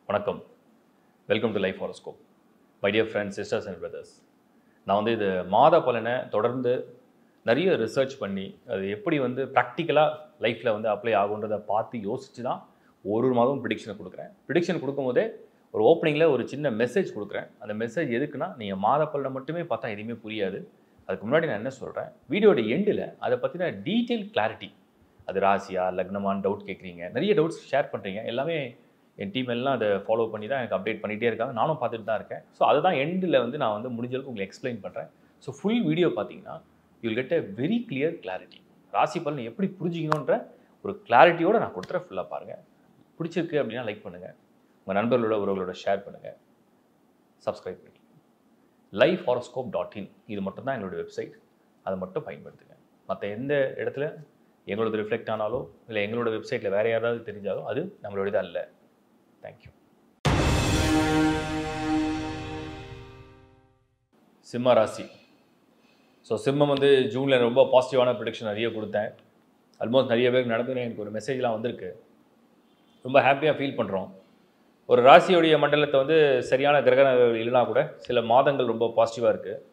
வணக்கம். Welcome to life horoscope. My dear friends, sisters and brothers. நான் வந்து இது மாத பலனை தொடர்ந்து நிறைய ரிசர்ச் பண்ணி அது எப்படி வந்து ப்ராக்டிக்கலாக லைஃப்பில் வந்து அப்ளை ஆகுன்றதை பார்த்து யோசித்து தான் ஒரு மாதம் ப்ரிடிக்ஷனை கொடுக்குறேன். ப்ரிடிக்ஷன் கொடுக்கும்போதே ஒரு ஓப்பனிங்கில் ஒரு சின்ன மெசேஜ் கொடுக்குறேன். அந்த மெசேஜ் எதுக்குன்னா, நீங்கள் மாத பலனை மட்டுமே பார்த்தா எதுவுமே புரியாது. அதுக்கு முன்னாடி நான் என்ன சொல்கிறேன், வீடியோட எண்டில் அதை பற்றின டீட்டெயில் கிளாரிட்டி, அது ராசியா லக்னமான்னு டவுட் கேட்குறீங்க, நிறைய டவுட்ஸ் ஷேர் பண்ணுறீங்க. எல்லாமே என் டீம் எல்லாம் அதை ஃபாலோ பண்ணி தான் எனக்கு அப்டேட் பண்ணிகிட்டே இருக்காங்க. நானும் பார்த்துட்டு தான் இருக்கேன். ஸோ அதுதான் எண்டில் வந்து நான் வந்து முடிஞ்சளவுக்கு உங்களுக்கு எக்ஸ்பிளைன் பண்ணுறேன். ஸோ ஃபுல் வீடியோ பார்த்தீங்கன்னா you will get a very clear clarity. ராசி பலன் எப்படி புரிஞ்சிக்கணுன்ற ஒரு கிளாரிட்டியோடு நான் கொடுத்துறேன். ஃபுல்லாக பாருங்கள். பிடிச்சிருக்கு அப்படின்னா லைக் பண்ணுங்கள், உங்கள் நண்பர்களோட உறவுகளோட ஷேர் பண்ணுங்கள், சப்ஸ்கிரைப் பண்ணி lifehoroscope.in இது மட்டும் தான் எங்களோட வெப்சைட். அதை மட்டும் பயன்படுத்துங்க. மற்ற எந்த இடத்துல எங்களோட ரிஃப்ளெக்ட் ஆனாலோ இல்லை எங்களோட வெப்சைட்டில் வேறு யாராவது தெரிஞ்சாலோ அது நம்மளோடது அல்ல. தேங்க்யூ. சிம்ம ராசி. ஸோ சிம்மம் வந்து ஜூனில் ரொம்ப பாசிட்டிவான ப்ரிடிக்ஷன் நிறைய கொடுத்தேன். ஆல்மோஸ்ட் நிறைய பேருக்கு நடந்துன்னு எனக்கு ஒரு மெசேஜ்லாம் வந்திருக்கு. ரொம்ப ஹாப்பியாக ஃபீல் பண்ணுறோம். ஒரு ராசியோடைய மண்டலத்தை வந்து சரியான கிரக இல்லைனா கூட சில மாதங்கள் ரொம்ப பாசிட்டிவாக இருக்குது.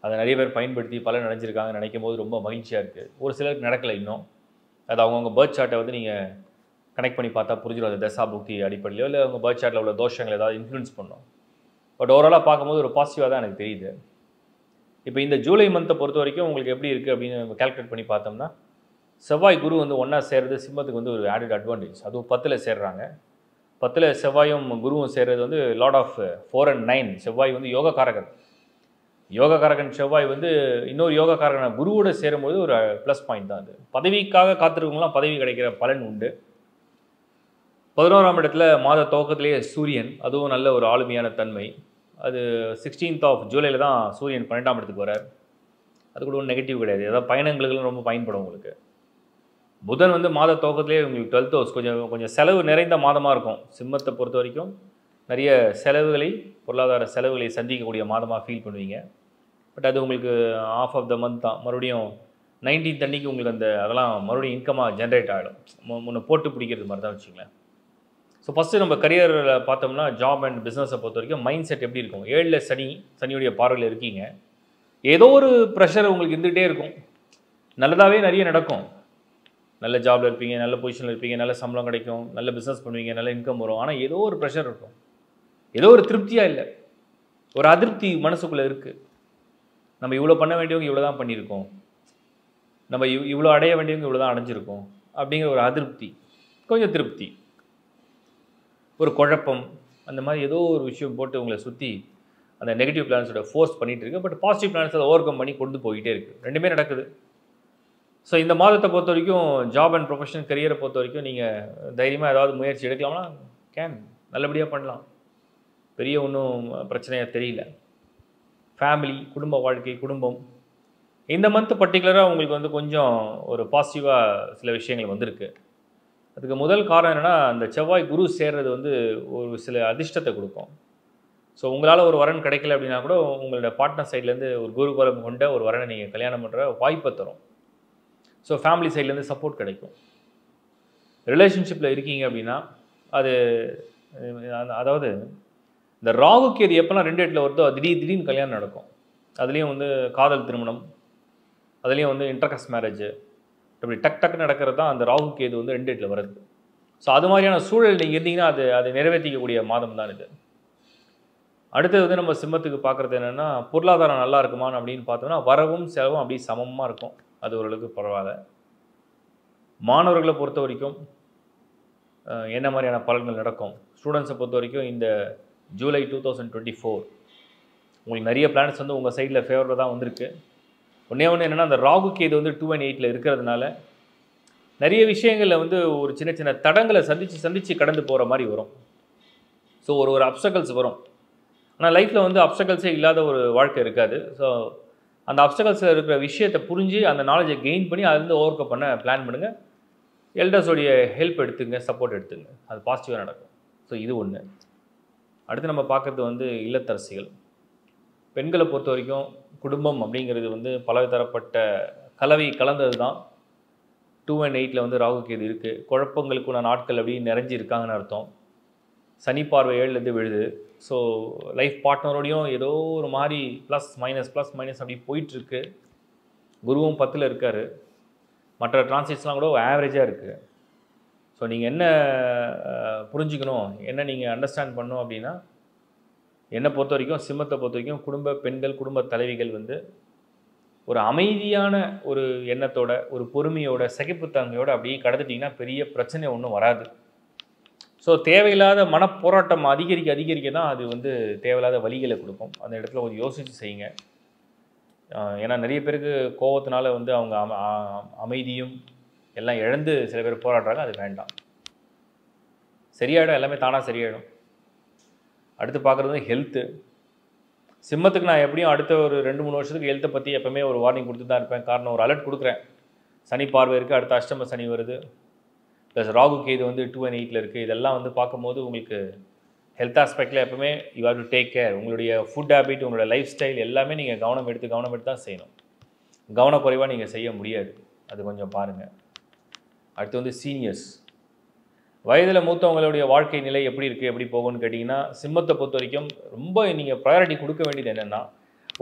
அதை நிறைய பேர் பயன்படுத்தி பலன் அடைஞ்சிருக்காங்க நினைக்கும் போது ரொம்ப மகிழ்ச்சியாக இருக்குது. ஒரு சிலருக்கு நடக்கலை இன்னும். அது அவங்கவுங்க பர்த் சார்ட்டை வந்து நீங்கள் கனெக்ட் பண்ணி பார்த்தா புரிஞ்சிடும். அது தசா புக்தி அடிப்படையிலோ இல்லை அவங்க பர்த் சார்ட்டில் உள்ள தோஷங்கள் ஏதாவது இன்ஃப்ளூயன்ஸ் பண்ணும். பட் ஓவராலாக பார்க்கும்போது ஒரு பாசிட்டிவாக தான் எனக்கு தெரியுது. இப்போ இந்த ஜூலை மந்த்தை பொறுத்த வரைக்கும் உங்களுக்கு எப்படி இருக்குது அப்படின்னு நம்ம கால்குலேட் பண்ணி பார்த்தோம்னா, செவ்வாய் குரு வந்து ஒன்றா சேர்றது சிம்மத்துக்கு வந்து ஒரு ஆடட் அட்வான்டேஜ். அதுவும் 10ல் சேர்றாங்க. 10ல் செவ்வாயும் குருவும் சேர்றது வந்து லார்ட் ஆஃப் 4 and 9. செவ்வாய் வந்து யோகக்காரகன். யோகக்காரகன் செவ்வாய் வந்து இன்னொரு யோகக்காரகன் குருவோடு சேரும்போது ஒரு ப்ளஸ் பாயிண்ட் தான். அது பதவிக்காக காத்திருக்கவங்களாம் பதவி கிடைக்கிற பலன் உண்டு. 11ஆம் இடத்துல மாத துவக்கத்திலேயே சூரியன், அதுவும் நல்ல ஒரு ஆளுமையான தன்மை. அது 16th of ஜூலையில் தான் சூரியன் 12ஆம் இடத்துக்கு வரார். அது கூட ஒன்றும் நெகட்டிவ் கிடையாது. ஏதாவது பயணங்களுக்கெல்லாம் ரொம்ப பயன்படும் உங்களுக்கு. புதன் வந்து மாத துவக்கத்திலே உங்களுக்கு 12th house கொஞ்சம் செலவு நிறைந்த மாதமாக இருக்கும். சிம்மத்தை பொறுத்த வரைக்கும் நிறைய செலவுகளை, பொருளாதார செலவுகளை சந்திக்கக்கூடிய மாதமாக ஃபீல் பண்ணுவீங்க. பட் அது உங்களுக்கு ஆஃப் ஆஃப் த மந்த் தான். மறுபடியும் 19th அன்னைக்கு உங்களுக்கு அதெல்லாம் மறுபடியும் இன்கமாக ஜென்ரேட் ஆகிடும். முன்ன போட்டு பிடிக்கிறது மாதிரி தான் வச்சுங்களேன். ஸோ ஃபஸ்ட்டு நம்ம கரியரில் பார்த்தோம்னா ஜாப் அண்ட் பிஸ்னஸை பொறுத்த வரைக்கும் மைண்ட் செட் எப்படி இருக்கும். 7ல் சனியுடைய பார்வையில் இருக்கீங்க. ஏதோ ஒரு ப்ரெஷர் உங்களுக்கு இருந்துகிட்டே இருக்கும். நல்லதாகவே நிறைய நடக்கும். நல்ல ஜாபில் இருப்பீங்க, நல்ல பொசிஷனில் இருப்பீங்க, நல்ல சம்பளம் கிடைக்கும், நல்ல பிஸ்னஸ் பண்ணுவீங்க, நல்ல இன்கம் வரும். ஆனால் ஏதோ ஒரு ப்ரெஷர் இருக்கும். ஏதோ ஒரு திருப்தியாக இல்லை, ஒரு அதிருப்தி மனசுக்குள்ளே இருக்குது. நம்ம இவ்வளோ பண்ண வேண்டியவங்க இவ்வளோ தான் பண்ணியிருக்கோம், நம்ம இவ்வளோ அடைய வேண்டியவங்க இவ்வளோ தான் அடைஞ்சிருக்கோம் அப்படிங்கிற ஒரு அதிருப்தி, கொஞ்சம் திருப்தி, ஒரு குழப்பம், அந்த மாதிரி ஏதோ ஒரு விஷயம் போட்டு உங்களை சுற்றி அந்த நெகட்டிவ் பிளான்ஸோட ஃபோர்ஸ் பண்ணிகிட்டு இருக்கு. பட் பாசிட்டிவ் பிளான்ஸ் அதை ஓவர் கம் பண்ணி கொண்டு போய்கிட்டே இருக்குது. ரெண்டுமே நடக்குது. ஸோ இந்த மாதத்தை பொறுத்த வரைக்கும் ஜாப் அண்ட் ப்ரொஃபஷனல் கரியரை பொறுத்த வரைக்கும் நீங்கள் தைரியமாக ஏதாவது முயற்சி எடுக்கலாம்னா நல்லபடியாக பண்ணலாம். பெரிய ஒன்றும் பிரச்சனையாக தெரியல. ஃபேமிலி, குடும்ப வாழ்க்கை, குடும்பம், இந்த மந்த் பர்டிகுலராக உங்களுக்கு வந்து கொஞ்சம் ஒரு பாசிட்டிவாக சில விஷயங்கள் வந்திருக்கு. அதுக்கு முதல் காரணம் என்னென்னா, அந்த செவ்வாய் குரு சேர்றது வந்து ஒரு சில அதிர்ஷ்டத்தை கொடுக்கும். ஸோ உங்களால் ஒரு வரன் கிடைக்கல அப்படின்னா கூட உங்களோட பார்ட்னர் சைட்லேருந்து ஒரு குரு பலம் கொண்ட ஒரு வரனை நீங்கள் கல்யாணம் பண்ணுற வாய்ப்பை தரும். ஸோ ஃபேமிலி சைட்லேருந்து சப்போர்ட் கிடைக்கும். ரிலேஷன்ஷிப்பில் இருக்கீங்க அப்படின்னா அது அதாவது இந்த ராகு கேது எப்போல்லாம் 2 இடத்துல வருதோ திடீர்னு கல்யாணம் நடக்கும். அதுலேயும் வந்து காதல் திருமணம், அதுலேயும் வந்து இன்டர்காஸ்ட் மேரேஜ், இப்படி டக்குன்னு நடக்கிறது தான் அந்த ராகு கேது வந்து 2 இடத்துல வருது. ஸோ அது மாதிரியான சூழல் நீங்கள் இருந்தீங்கன்னா அதை நிறைவேற்றிக்கக்கூடிய மாதம் தான் இது. அடுத்தது வந்து நம்ம சிம்மத்துக்கு பார்க்குறது என்னென்னா, பொருளாதாரம் நல்லா இருக்குமான்னு அப்படின்னு பார்த்தோம்னா வரவும் செலவும் அப்படியே சமமாக இருக்கும். அது ஓரளவுக்கு பரவாயில்ல. மாணவர்களை பொறுத்த வரைக்கும் என்ன மாதிரியான பலன்கள் நடக்கும்? ஸ்டூடெண்ட்ஸை பொறுத்த வரைக்கும் இந்த ஜூலை 2024 உங்களுக்கு நிறைய பிளான்ஸ் வந்து உங்கள் சைடில் ஃபேவராக தான் வந்திருக்கு. ஒன்றே என்னென்னா, அந்த ராகு கேது வந்து 2 and 8 இருக்கிறதுனால நிறைய விஷயங்களில் வந்து ஒரு சின்ன தடங்களை சந்தித்து கடந்து போகிற மாதிரி வரும். ஸோ ஒரு அப்ஸ்டக்கல்ஸ் வரும். ஆனால் லைஃப்பில் வந்து அப்ஸ்டக்கல்ஸே இல்லாத ஒரு வாழ்க்கை இருக்காது. ஸோ அந்த அப்ஸ்டக்கல்ஸில் இருக்கிற விஷயத்தை புரிஞ்சு அந்த நாலேஜை கெயின் பண்ணி அதுலேருந்து ஓவர் கம் பண்ண பிளான் பண்ணுங்கள். எல்டர்ஸோடைய ஹெல்ப் எடுத்துங்க, சப்போர்ட் எடுத்துங்க. அது பாசிட்டிவாக நடக்கும். ஸோ இது ஒன்று. அடுத்து நம்ம பார்க்குறது வந்து இல்லத்தரசிகள். பெண்களை பொறுத்த வரைக்கும் குடும்பம் அப்படிங்கிறது வந்து பல தரப்பட்ட கலவை கலந்தது தான். 2 and 8 வந்து ராகு கேது இருக்குது. குழப்பங்களுக்குள்ள நாட்கள் அப்படி நிறைஞ்சி இருக்காங்கன்னு அர்த்தம். சனி பார்வை 7லேருந்து விழுது. ஸோ லைஃப் பார்ட்னரோடையும் ஏதோ ஒரு மாதிரி ப்ளஸ் மைனஸ் அப்படி போயிட்டுருக்கு. குருவும் 10ல் இருக்கார். மற்ற டிரான்சிட்ஸ்லாம் கூட ஆவரேஜாக இருக்குது. ஸோ நீங்கள் என்ன புரிஞ்சுக்கணும், என்ன நீங்கள் அண்டர்ஸ்டாண்ட் பண்ணணும் அப்படின்னா, என்னை பொறுத்த வரைக்கும், சிம்மத்தை பொறுத்த வரைக்கும் குடும்ப பெண்கள், குடும்ப தலைவிகள் வந்து ஒரு அமைதியான ஒரு எண்ணத்தோட, ஒரு பொறுமையோட, சகிப்புத்தன்மையோடு அப்படியே கடந்துட்டிங்கன்னா பெரிய பிரச்சனை ஒன்றும் வராது. ஸோ தேவையில்லாத மனப்போராட்டம் அதிகரிக்க தான் அது வந்து தேவையில்லாத வலிகளை கொடுக்கும். அந்த இடத்துல கொஞ்சம் யோசித்து செய்யுங்க. ஏன்னா நிறைய பேருக்கு கோபத்தினால வந்து அவங்க அமைதியும் எல்லாம் இழந்து சில பேர் போராடுறாங்க. அது வேண்டாம். சரியாயிடும், எல்லாமே தானாக சரியாயிடும். அடுத்து பார்க்குறது வந்து ஹெல்த்து. சிம்மத்துக்கு நான் எப்படியும் அடுத்த ஒரு 2-3 வருஷத்துக்கு ஹெல்த்தை பற்றி எப்போவுமே ஒரு வார்னிங் கொடுத்து தான் இருப்பேன். காரணம், ஒரு அலர்ட் கொடுக்குறேன். சனி பார்வை இருக்குது, அடுத்த அஷ்டம சனி வருது, ப்ளஸ் ராகு கேது வந்து 2 and 8ல் இருக்குது. இதெல்லாம் வந்து பார்க்கும்போது உங்களுக்கு ஹெல்த் ஆஸ்பெக்டில் எப்பவுமே you have to take care. உங்களுடைய ஃபுட் ஹேபிட், உங்களோட லைஃப் ஸ்டைல் எல்லாமே நீங்கள் கவனம் எடுத்து தான் செய்யணும். கவனக்குறைவாக நீங்கள் செய்ய முடியாது. அது கொஞ்சம் பாருங்கள். அடுத்து வந்து சீனியர்ஸ். வயதில் மூத்தவங்களுடைய வாழ்க்கை நிலை எப்படி இருக்குது, எப்படி போகும்னு கேட்டிங்கன்னா, சிம்மத்தை பொறுத்த வரைக்கும் ரொம்ப நீங்கள் ப்ரையாரிட்டி கொடுக்க வேண்டியது என்னென்னா,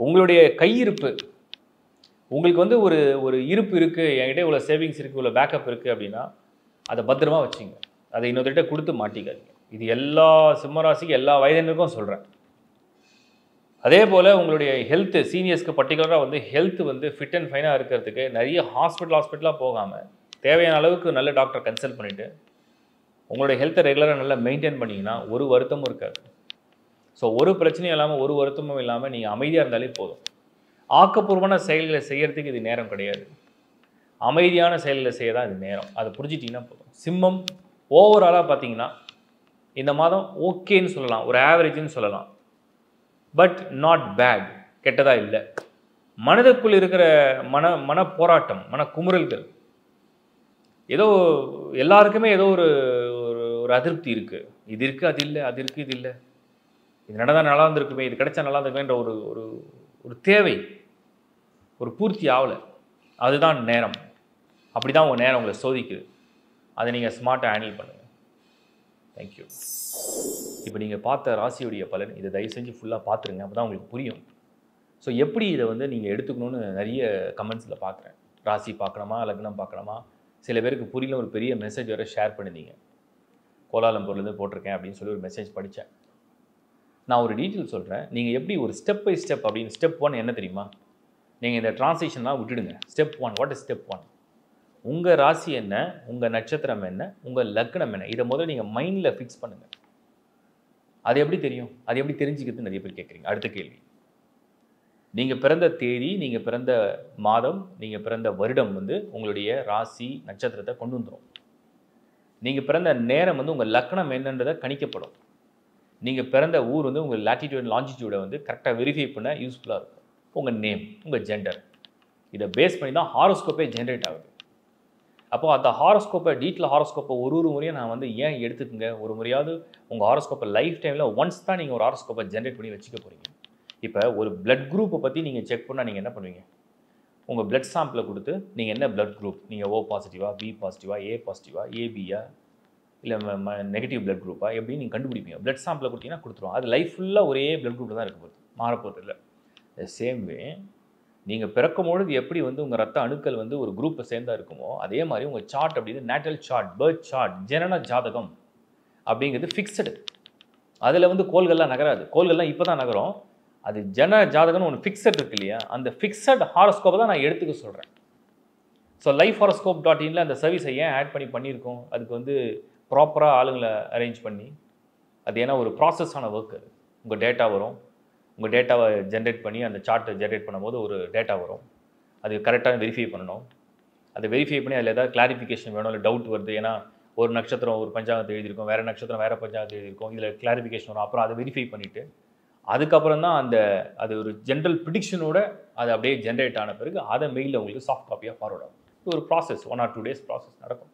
உங்களுடைய கையிருப்பு. உங்களுக்கு வந்து ஒரு இருப்பு இருக்குது, என்கிட்ட இவ்வளோ சேவிங்ஸ் இருக்குது, இவ்வளோ பேக்கப் இருக்குது அப்படின்னா அதை பத்திரமா வச்சுங்க. அதை இன்னொருத்திட்ட கொடுத்து மாட்டிக்காதீங்க. இது எல்லா சிம்மராசிக்கு எல்லா வயதினருக்கும் சொல்கிறேன். அதே போல் உங்களுடைய ஹெல்த்து, சீனியர்ஸ்க்கு பர்டிகுலராக வந்து ஹெல்த் வந்து ஃபிட் அண்ட் ஃபைனாக இருக்கிறதுக்கு நிறைய ஹாஸ்பிட்டலாக போகாமல் தேவையான அளவுக்கு நல்ல டாக்டரை கன்சல்ட் பண்ணிவிட்டு உங்களுடைய ஹெல்த்தை ரெகுலராக நல்லா மெயின்டைன் பண்ணிங்கன்னா ஒரு வருத்தமும் இருக்காது. ஸோ ஒரு பிரச்சனையும் இல்லாமல், ஒரு வருத்தமும் இல்லாமல் நீங்கள் அமைதியாக இருந்தாலே போதும். ஆக்கப்பூர்வமான செயல்களை செய்கிறதுக்கு இது நேரம் கிடையாது. அமைதியான செயல்களை செய்ய தான் இது நேரம். அதை புரிஞ்சிட்டிங்கன்னா போதும். சிம்மம் ஓவராலாக பார்த்தீங்கன்னா இந்த மாதம் ஓகேன்னு சொல்லலாம், ஒரு ஆவரேஜ்னு சொல்லலாம். பட் நாட் பேட், கெட்டதாக இல்லை. மனதுக்குள் இருக்கிற மன போராட்டம், மன குமுறல்கள், ஏதோ எல்லாருக்குமே ஏதோ ஒரு ஒரு அதிருப்தி இருக்குது. இது இருக்குது, அது இல்லை, அது இருக்குது, இது இல்லை, இது நடந்தால் நல்லா இருந்திருக்குமே, இது கிடைச்சா நல்லா இருந்திருக்குமேன்ற ஒரு ஒரு ஒரு தேவை, ஒரு பூர்த்தி ஆகலை. அதுதான் நேரம். அப்படி தான் உங்கள் நேரம் உங்களை சோதிக்குது. அதை நீங்கள் ஸ்மார்ட்டாக ஹேண்டில் பண்ணுங்கள். தேங்க்யூ. இப்போ நீங்கள் பார்த்த ராசியுடைய பலன் இதை தயவு செஞ்சு ஃபுல்லாக பார்த்துருங்க. அப்போ தான் உங்களுக்கு புரியும். ஸோ எப்படி இதை வந்து நீங்கள் எடுத்துக்கணும்னு நிறைய கமெண்ட்ஸில் பார்க்குறேன். ராசி பார்க்கணுமா, லக்னம் பார்க்கணுமா, சில பேருக்கு புரியல. ஒரு பெரிய மெசேஜ் வேறு ஷேர் பண்ணியிருந்தீங்க. கோலாலம்பூர்லேருந்து போட்டிருக்கேன் அப்படின்னு சொல்லி ஒரு மெசேஜ் படித்தேன். நான் ஒரு டீட்டெயில் சொல்கிறேன். நீங்கள் எப்படி ஒரு ஸ்டெப் பை ஸ்டெப் அப்படின்னு, ஸ்டெப் 1 என்ன தெரியுமா? நீங்கள் இந்த டிரான்சிஷன்லாம் விட்டுடுங்க. Step 1, what is step 1? உங்கள் ராசி என்ன, உங்கள் நட்சத்திரம் என்ன, உங்கள் லக்னம் என்ன, இதை முதல்ல நீங்கள் மைண்டில் ஃபிக்ஸ் பண்ணுங்கள். அது எப்படி தெரியும், அது எப்படி தெரிஞ்சுக்கிறது நிறைய பேர் கேட்குறீங்க. அடுத்த கேள்வி, நீங்கள் பிறந்த தேதி, நீங்கள் பிறந்த மாதம், நீங்கள் பிறந்த வருடம் வந்து உங்களுடைய ராசி நட்சத்திரத்தை கொண்டு வந்துடும். நீங்கள் பிறந்த நேரம் வந்து உங்கள் லக்னம் என்னன்றதை கணிக்கப்படும். நீங்கள் பிறந்த ஊர் வந்து உங்கள் லாட்டிடியூட் லாஞ்சிடியூடை வந்து கரெக்டாக வெரிஃபை பண்ண யூஸ்ஃபுல்லாக இருக்கும். உங்கள் நேம், உங்கள் ஜெண்டர், இதை பேஸ் பண்ணி தான் ஹாரோஸ்கோப்பே ஜென்ரேட் ஆகுது. அப்போது அந்த ஹாரோஸ்கோப்பை, டீட்டெயில் ஹாரோஸ்கோப்பை ஒரு முறையும் நான் வந்து ஏன் எடுத்துக்கங்க, ஒரு முறையாவது உங்கள் ஹாரோஸ்கோப்பை லைஃப் டைமில் ஒன்ஸ் தான் நீங்கள் ஒரு ஹாரோஸ்கோப்பை ஜென்ரேட் பண்ணி வச்சுக்க போகிறீங்க. இப்போ ஒரு பிளட் குரூப்பை பற்றி நீங்கள் செக் பண்ணால் நீங்கள் என்ன பண்ணுவீங்க? உங்கள் பிளட் சாம்பிளை கொடுத்து நீங்கள் என்ன பிளட் குரூப், நீங்கள் ஓ பாசிட்டிவா, பி பாசிட்டிவா, ஏ பாசிட்டிவா, ஏபியா, இல்லை நெகட்டிவ் பிளட் குரூப்பா, எப்படின்னு நீங்கள் கண்டுபிடிப்பீங்க. பிளட் சாம்பிளை கொடுத்தீங்கன்னா கொடுத்துருவோம். அது லைஃப் ஃபுல்லாக ஒரே பிளட் குரூப் தான் இருக்க போகுது, மாறப்போகிறது இல்லை. சேம் வே நீங்கள் பிறக்கும்பொழுது எப்படி வந்து உங்கள் ரத்த அணுக்கள் வந்து ஒரு குரூப்பை சேர்ந்தா இருக்குமோ, அதே மாதிரி உங்கள் சார்ட் அப்படின்னு நேட்டல் சார்ட், பர்த் சார்ட், ஜனன ஜாதகம் அப்படிங்கிறது ஃபிக்ஸடு. அதில் வந்து கோள்கள்லாம் நகராது. கோள்கள்லாம் இப்போ தான் நகரும். அது ஜன ஜாதகம்னு ஒன்று ஃபிக்ஸட் இருக்கு இல்லையா, அந்த ஃபிக்ஸட் ஹாரோஸ்கோப்பை தான் நான் எடுத்துக்க சொல்கிறேன். ஸோ lifehoroscope.in அந்த சர்வீஸை ஏன் ஆட் பண்ணியிருக்கோம்? அதுக்கு வந்து ப்ராப்பராக ஆளுங்களை அரேஞ்ச் பண்ணி, அது ஏன்னா ஒரு ப்ராசஸான ஒர்க். அது உங்கள் டேட்டா வரும், உங்கள் டேட்டாவை ஜென்ரேட் பண்ணி அந்த சார்ட்டை ஜென்ரேட் பண்ணும்போது ஒரு டேட்டா வரும். அது கரெக்டாக வெரிஃபை பண்ணணும். அதை வெரிஃபை பண்ணி அதில் ஏதாவது கிளாரிஃபிகேஷன் வேணும், இல்லை டவுட் வருது. ஏன்னா ஒரு நட்சத்திரம் ஒரு பஞ்சாங்கத்தை எழுதியிருக்கோம், வேறு நட்சத்திரம் வேறு பஞ்சாங்கத்தை எழுதியிருக்கோம், இதில் கிளாரிஃபிகேஷன் வரும். அப்புறம் அதை வெரிஃபை பண்ணிவிட்டு அதுக்கப்புறம் தான் அது ஒரு ஜென்ரல் ப்ரிடிக்ஷனோட அது அப்படியே ஜென்ரேட் ஆன பிறகு அதை மெயிலில் உங்களுக்கு சாஃப்ட் காப்பியாக ஃபார்வர்ட் ஆகும். இது ஒரு ப்ராசஸ், 1 or 2 days ப்ராசஸ் நடக்கும்.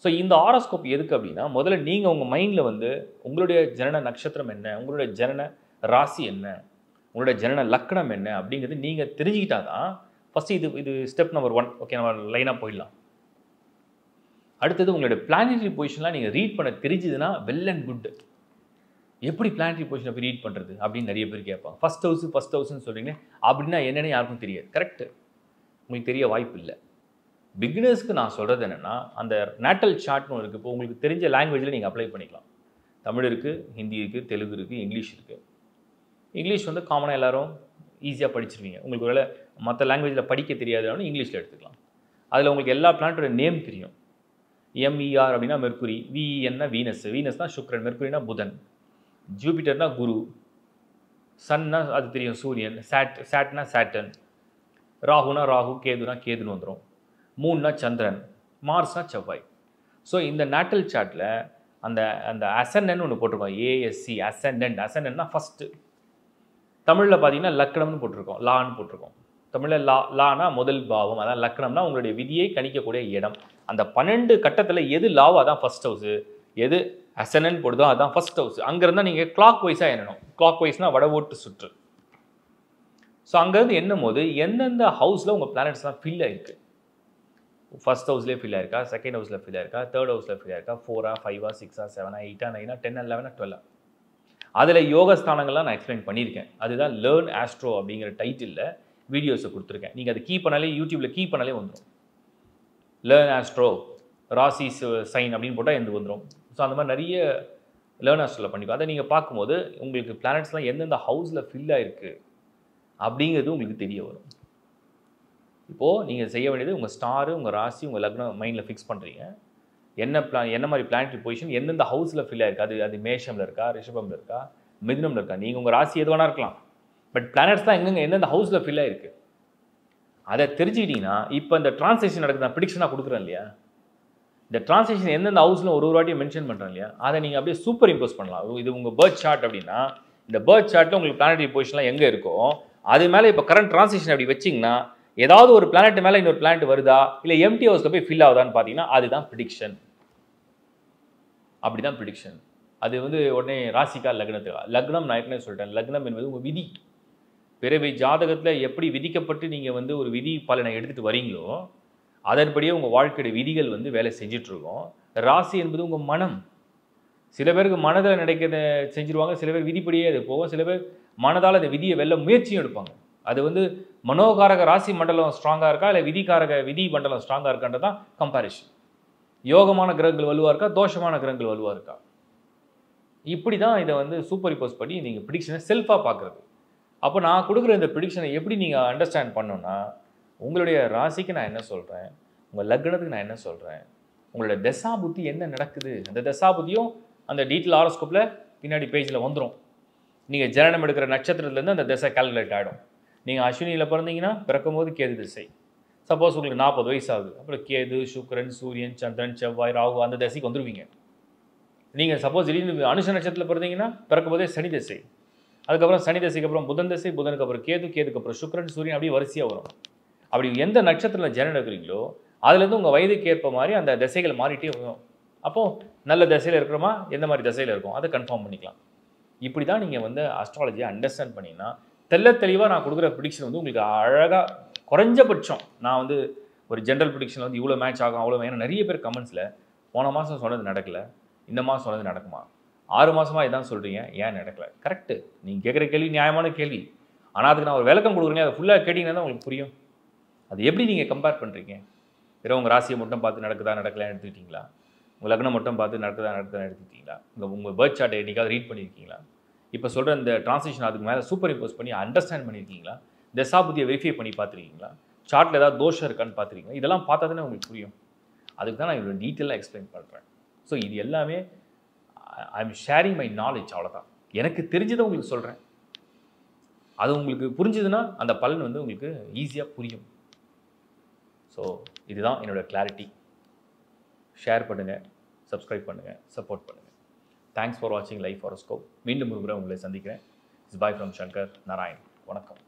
ஸோ இந்த ஹாரோஸ்கோப் எதுக்கு அப்படின்னா, முதல்ல நீங்கள் உங்கள் மைண்டில் வந்து உங்களுடைய ஜனன நட்சத்திரம் என்ன, உங்களுடைய ஜனன ராசி என்ன, உங்களுடைய ஜனன லக்னம் என்ன அப்படிங்கிறது நீங்கள் தெரிஞ்சுக்கிட்டா தான் ஃபஸ்ட்டு இது ஸ்டெப் நம்பர் 1. ஓகே, நம்ம லைனாக போயிடலாம். அடுத்தது உங்களுடைய பிளானட்டரி பொசிஷன்லாம் நீங்கள் ரீட் பண்ண தெரிஞ்சுதுன்னா வெல் அண்ட் குட். எப்படி பிளானட்டரி பொசிஷனை போய் ரீட் பண்ணுறது அப்படின்னு நிறைய பேர் கேட்பாங்க. ஃபஸ்ட் ஹவுஸ்ன்னு சொல்கிறீங்க, அப்படின்னா என்னென்னு யாருக்கும் தெரியாது. கரெக்டு, உங்களுக்கு தெரிய வாய்ப்பு இல்லை. பிகினர்ஸ்க்கு நான் சொல்கிறது என்னென்னா, அந்த நேட்டல் சார்ட்னு ஒன்று இருக்குது. இப்போ உங்களுக்கு தெரிஞ்ச லாங்குவேஜில் நீங்கள் அப்ளை பண்ணிக்கலாம். தமிழ் இருக்குது, ஹிந்தி இருக்குது, தெலுங்கு இருக்குது, இங்கிலீஷ் இருக்குது. இங்கிலீஷ் வந்து காமனாக எல்லோரும் ஈஸியாக படிச்சிருவீங்க. உங்களுக்கு வேலை மற்ற லாங்குவேஜில் படிக்க தெரியாதுன்னு இங்கிலீஷில் எடுத்துக்கலாம். அதில் உங்களுக்கு எல்லா பிளானட்டோட நேம் தெரியும். எம்இஆர் அப்படின்னா மெர்க்குரி, விஇஎன்னா வீனஸ், வீனஸ்னா சுக்ரன், மெர்க்குரினா புதன், ஜூபிட்டர்னா குரு, சன்னா அது தெரியும் சூரியன், சாட்னா சாட்டன், ராகுனா ராகு, கேதுனா கேதுன்னு வந்துடும், மூன்னா சந்திரன், மார்ஸ்னா செவ்வாய். ஸோ இந்த நேட்டல் சார்ட்டில் அந்த அந்த அசெண்டன்ட் ஒன்று போட்டிருக்கோம். ஏஎஸ்சி அசெண்டன்ட்னா ஃபஸ்ட்டு. தமிழில் பார்த்தீங்கன்னா லக்னம்னு போட்டிருக்கோம், லான்னு போட்டிருக்கோம். தமிழில் லானா முதல் பாவம், அதான் லக்னம்னா உங்களுடைய விதியை கணிக்கக்கூடிய இடம். அந்த 12 கட்டத்தில் எது லாவோ அதான் ஃபஸ்ட் ஹவுஸு, எது அசெண்டன்ட் போடுதோ அதான் ஃபஸ்ட் ஹவுஸ். அங்கேருந்தால் நீங்கள் கிளாக் வைஸாக எண்ணணும். கிளாக் வைஸ்னால் வடவோட்டு சுற்று. ஸோ அங்கேருந்து எண்ணும் போது எந்தெந்த ஹவுஸில் உங்கள் பிளானட்ஸ்லாம் ஃபில் ஆகிருக்கு. ஃபஸ்ட் ஹவுஸ்லேயே ஃபில் ஆயிருக்கா, செகண்ட் ஹவுஸில் ஃபில் ஆயிருக்கா, தேர்ட் ஹவுஸில் ஃபில் ஆயிருக்கா, 4ஆ 5ஆ 6ஆ 7ஆ 8ஆ 9ஆ 10ஆ 11ஆ 12ஆ. அதில் யோகஸ்தானங்கள்லாம் நான் எக்ஸ்பிளைன் பண்ணியிருக்கேன். அதுதான் லேர்ன் ஆஸ்ட்ரோ அப்படிங்கிற டைட்டிலில் வீடியோஸை கொடுத்துருக்கேன். நீங்கள் அதை கீ பண்ணாலே, யூடியூப்பில் கீ பண்ணாலே வந்துடும். லேர்ன் ஆஸ்ட்ரோ ராசி சைன் அப்படின்னு போட்டால் எந்த வந்துடும். ஸோ அந்த மாதிரி நிறைய லேர்ன் ஆஸ்ட்ரோவில் பண்ணிக்கோ. அதை நீங்கள் பார்க்கும்போது உங்களுக்கு பிளானட்ஸ்லாம் எந்தெந்த ஹவுஸில் ஃபில் ஆகிருக்கு அப்படிங்கிறது உங்களுக்கு தெரிய வரும். இப்போது நீங்கள் செய்ய வேண்டியது உங்கள் ஸ்டாரு, உங்கள் ராசி, உங்கள் லக்னம் மைண்டில் ஃபிக்ஸ் பண்ணுறீங்க. என்ன மாதிரி பிளானட்டரி பொசிஷன் எந்தெந்த ஹவுஸில் ஃபில் ஆயிருக்கு. அது மேஷமில் இருக்கா, ரிஷபமில் இருக்கா, மிதுனமில் இருக்கா. நீங்கள் உங்கள் ராசி எது வேணா இருக்கலாம். பட் பிளானட்ஸ் தான் எந்தெந்த ஹவுஸில் ஃபில் ஆயிருக்கு அதை தெரிஞ்சுக்கிட்டிங்கன்னா, இப்போ இந்த டிரான்ஸ்லேஷன் நடக்குது, நான் ப்ரிடிக்ஷனாக கொடுக்குறேன் இல்லையா, இந்த டிரான்ஸ்லேஷன் எந்தெந்த ஹவுஸில் ஒரு வாட்டியும் மென்ஷன் பண்ணுறேன் இல்லையா, அதை நீங்கள் அப்படியே சூப்பர் இம்போஸ் பண்ணலாம். இது உங்கள் பர்த் சார்ட் அப்படின்னா, இந்த பர்த் சார்ட்டில் உங்களுக்கு பிளானட்டரி பொசிஷன்லாம் எங்கே இருக்கோ அது மேலே இப்போ கரண்ட் டிரான்ஸ்லேஷன் அப்படி வச்சிங்கன்னா, ஏதாவது ஒரு பிளானட் மேலே இன்னொரு பிளானட் வருதா, இல்லை எம்டி ஹவுஸில் போய் ஃபில் ஆகுதான்னு பார்த்தீங்கன்னா அதுதான் ப்ரிடிக்ஷன். அப்படி தான் ப்ரிடிக்ஷன். அது வந்து உடனே ராசிக்கா லக்னத்துக்கா. லக்னம் நான் ஏற்கனவே சொல்லிட்டேன், லக்னம் என்பது உங்கள் விதி. பிறவி ஜாதகத்தில் எப்படி விதிக்கப்பட்டு நீங்கள் வந்து ஒரு விதி பலனை எடுத்துகிட்டு வரீங்களோ அதன்படியே உங்கள் வாழ்க்கையோட விதிகள் வந்து வேலை செஞ்சிட்ருக்கோம். ராசி என்பது உங்கள் மனம். சில பேருக்கு மனதில் நினைக்கிறத செஞ்சுருவாங்க, சில பேர் விதிப்படியே அது போகும், சில பேர் மனதால் அந்த விதியை வெல்ல முயற்சியும் எடுப்பாங்க. அது வந்து மனோகாரக ராசி மண்டலம் ஸ்ட்ராங்காக இருக்கா, இல்லை விதி மண்டலம் ஸ்ட்ராங்காக இருக்கான்றது தான் கம்பேரிஷன். யோகமான கிரகங்கள் வலுவாக இருக்கா, தோஷமான கிரகங்கள் வலுவாக இருக்கா. இப்படி தான் இதை வந்து சூப்பர் இம்போஸ் பண்ணி நீங்கள் ப்ரிடிக்ஷனை செல்ஃபாக பார்க்குறது. அப்போ நான் கொடுக்குற இந்த ப்ரிடிக்ஷனை எப்படி நீங்கள் அண்டர்ஸ்டாண்ட் பண்ணணும்னா, உங்களுடைய ராசிக்கு நான் என்ன சொல்கிறேன், உங்கள் லக்னத்துக்கு நான் என்ன சொல்கிறேன், உங்களோட தசா புத்தி என்ன நடக்குது, அந்த தசா புத்தியும் அந்த டீட்டெயில் ஹாரோஸ்கோப்பில் பின்னாடி பேஜில் வந்துடும். நீங்கள் ஜனனம் எடுக்கிற நட்சத்திரத்துலேருந்து அந்த தசை கால்குலேட் ஆகிடும். நீங்கள் அஸ்வினியில் பிறந்தீங்கன்னா பிறக்கும் போது கேது திசை. சப்போஸ் உங்களுக்கு 40 வயசு ஆகுது, அப்புறம் கேது, சுக்கிரன், சூரியன், சந்திரன், செவ்வாய், ராகு அந்த தசைக்கு வந்துடுவீங்க. நீங்கள் சப்போஸ் திடீர்னு அனுஷ நட்சத்திரத்தில் பிறந்தீங்கன்னா பிறக்கும் போதே சனி தசை. அதுக்கப்புறம் சனி தசைக்கு அப்புறம் புதன் தசை, புதனுக்கு அப்புறம் கேது, கேதுக்கு அப்புறம் சுக்கிரன், சூரியன், அப்படியே வரிசையாக வரும். அப்படி எந்த நட்சத்திரத்தில் ஜனனம் எடுக்கிறீங்களோ அதுலேருந்து உங்கள் வயதுக்கு ஏற்ப மாதிரி அந்த தசைகள் மாறிட்டே வரும். அப்போது நல்ல தசையில் இருக்கிறோமா, எந்த மாதிரி தசையில் இருக்கும் அதை கன்ஃபார்ம் பண்ணிக்கலாம். இப்படி தான் நீங்கள் வந்து அஸ்ட்ராலஜியை அண்டர்ஸ்டாண்ட் பண்ணிங்கன்னா தெளிவாக நான் கொடுக்குற ப்ரிடிக்ஷன் வந்து உங்களுக்கு அழகாக குறைஞ்சபட்சம் நான் வந்து ஒரு ஜென்ரல் ப்ரிடிக்ஷன் வந்து இவ்வளோ மேட்ச் ஆகும் அவ்வளோ. ஏன்னா நிறைய பேர் கமெண்ட்ஸில் போன மாதம் சொன்னது நடக்கலை, இந்த மாதம் சொன்னது நடக்குமா, 6 மாதமாக இதான் சொல்கிறீங்க, ஏன் நடக்கலை? கரெக்டு, நீங்கள் கேட்குற கேள்வி நியாயமான கேள்வி. ஆனால் அதுக்கு நான் ஒரு விளக்கம் கொடுக்குறேன், அதை ஃபுல்லாக கேட்டிங்கன்னா தான் உங்களுக்கு புரியும். அது எப்படி நீங்கள் கம்பேர் பண்ணுறீங்க? வெறும் உங்கள் ராசியை மட்டும் பார்த்து நடக்குதா நடக்கலான்னு எடுத்துக்கிட்டீங்களா, உங்கள் லக்னம் மட்டும் பார்த்து நடக்குதா எடுத்துக்கிட்டீங்களா, உங்கள் பர்த் சார்ட்டை என்றைக்காவது ரீட் பண்ணியிருக்கீங்களா, இப்போ சொல்கிற இந்த டிரான்ஸ்லேஷன் அதுக்கு மேலே சூப்பர் இம்போஸ் பண்ணி அண்டர்ஸ்டாண்ட் பண்ணியிருக்கீங்களா, தசாபுத்தியை வெரிஃபை பண்ணி பார்த்துருக்கீங்களா, சார்ட்டில் ஏதாவது தோஷம் இருக்கான்னு பார்த்துருக்கீங்களா? இதெல்லாம் பார்த்தா தானே உங்களுக்கு புரியும். அதுக்கு தான் நான் இவ்வளோ டீட்டெயிலாக எக்ஸ்பிளைன் பண்ணுறேன். ஸோ இது எல்லாமே I am sharing my knowledge, அவ்வளோதான். எனக்கு தெரிஞ்சதை உங்களுக்கு சொல்கிறேன். அது உங்களுக்கு புரிஞ்சுதுன்னா அந்த பலன் வந்து உங்களுக்கு ஈஸியாக புரியும். ஸோ இதுதான் என்னோடய கிளாரிட்டி. ஷேர் பண்ணுங்கள், சப்ஸ்கிரைப் பண்ணுங்கள், சப்போர்ட் பண்ணுங்கள். தேங்க்ஸ் ஃபார் வாட்சிங் லைஃப் ஹாரோஸ்கோப். மீண்டும் ஒரு முறை உங்களை சந்திக்கிறேன். It's bye from Shankar Narayan. வணக்கம்.